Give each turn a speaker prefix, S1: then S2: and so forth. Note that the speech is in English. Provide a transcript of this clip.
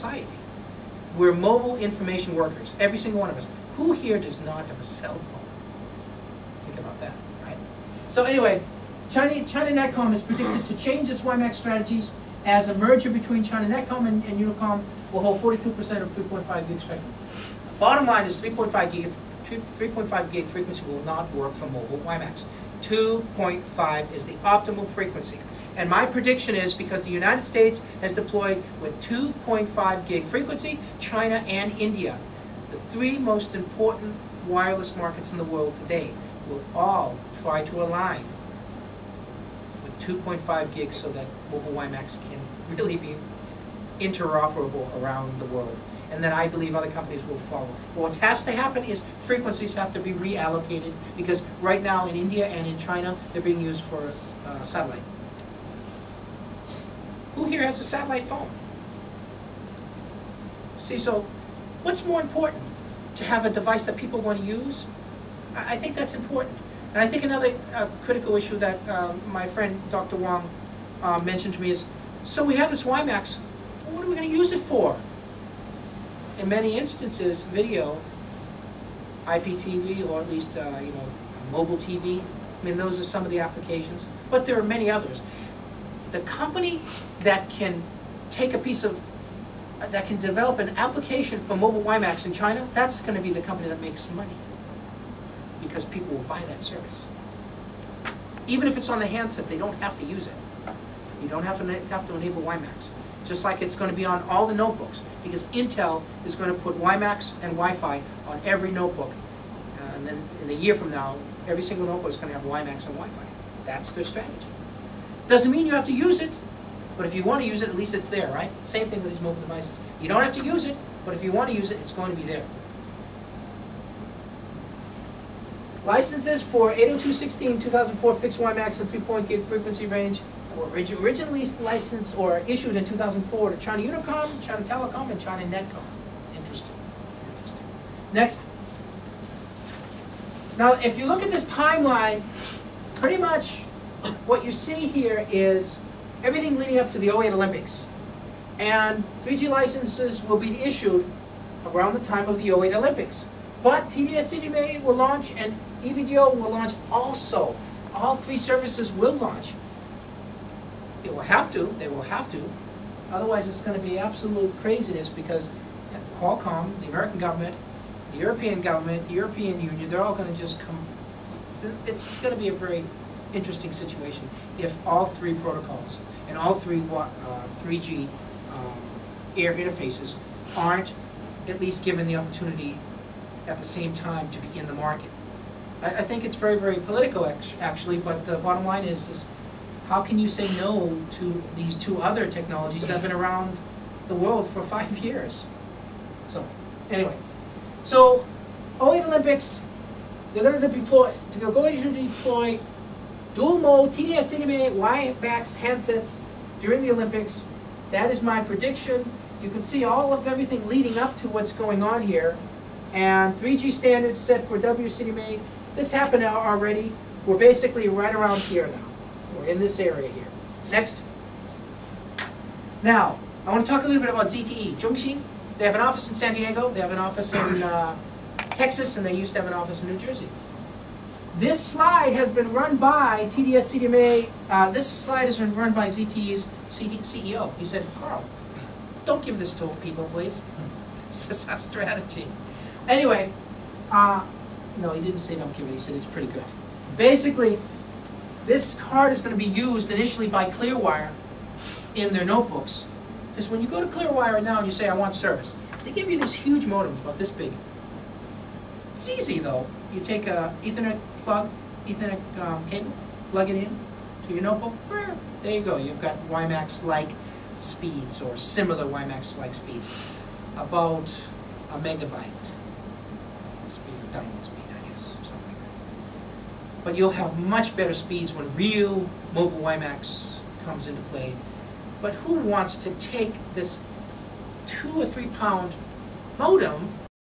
S1: society. We're mobile information workers, every single one of us. Who here does not have a cell phone? Think about that, right? So anyway, China Netcom is predicted to change its WiMax strategies as a merger between China Netcom and Unicom will hold 42% of 3.5 gig spectrum. Bottom line is 3.5 gig frequency will not work for mobile WiMax. 2.5 is the optimal frequency. And my prediction is because the United States has deployed with 2.5 gig frequency, China and India, the three most important wireless markets in the world today, will all try to align with 2.5 gigs so that mobile WiMax can really be interoperable around the world. And then I believe other companies will follow. What has to happen is frequencies have to be reallocated because right now in India and in China, they're being used for satellite. Who here has a satellite phone? See, so what's more important? To have a device that people want to use? I think that's important. And I think another critical issue that my friend Dr. Wang mentioned to me is, so we have this WiMax, what are we going to use it for? In many instances, video, IPTV, or at least mobile TV. I mean, those are some of the applications, but there are many others. The company that can take a piece of, that can develop an application for mobile WiMax in China, that's going to be the company that makes money because people will buy that service. Even if it's on the handset, they don't have to use it. You don't have to enable WiMax. Just like it's going to be on all the notebooks, because Intel is going to put WiMax and Wi-Fi on every notebook. And then in a year from now, every single notebook is going to have WiMax and Wi-Fi. That's their strategy. Doesn't mean you have to use it, but if you want to use it, at least it's there, right? Same thing with these mobile devices. You don't have to use it, but if you want to use it, it's going to be there. Licenses for 802.16 2004 fixed WiMax and 3.0 gig frequency range were originally licensed or issued in 2004 to China Unicom, China Telecom, and China Netcom. Interesting. Interesting. Next. Now, if you look at this timeline, pretty much what you see here is everything leading up to the 08 Olympics. And 3G licenses will be issued around the time of the 08 Olympics. But TD-SCDMA will launch and EVGO will launch also. All three services will launch. They will have to. Otherwise it's going to be absolute craziness because Qualcomm, the American government, the European Union, they're all going to just come. It's going to be a very interesting situation if all three protocols and all three 3G air interfaces aren't at least given the opportunity at the same time to be in the market. I think it's very, very political actually, but the bottom line is how can you say no to these two other technologies that have been around the world for 5 years? So, anyway. So, 08 Olympics, they're going to deploy dual mode TD-SCDMA WiMax handsets during the Olympics. That is my prediction. You can see all of everything leading up to what's going on here. And 3G standards set for WCDMA. This happened already. We're basically right around here now. We're in this area here. Next. Now, I want to talk a little bit about ZTE. Zhongxin, they have an office in San Diego, they have an office in Texas, and they used to have an office in New Jersey. This slide has been run by TD-SCDMA. This slide has been run by ZTE's CEO. He said, Carl, don't give this to people, please. This is our strategy. Anyway, no, he didn't say don't give it. He said it's pretty good. Basically, this card is going to be used initially by Clearwire in their notebooks. Because when you go to Clearwire now and you say, I want service, they give you these huge modems about this big. It's easy, though. You take a Ethernet plug, Ethernet cable, plug it in to your notebook. There you go. You've got WiMax-like speeds or similar WiMax-like speeds. About a megabyte. Download speed, I guess, something like that. But you'll have much better speeds when real mobile WiMax comes into play. But who wants to take this 2 or 3 pound modem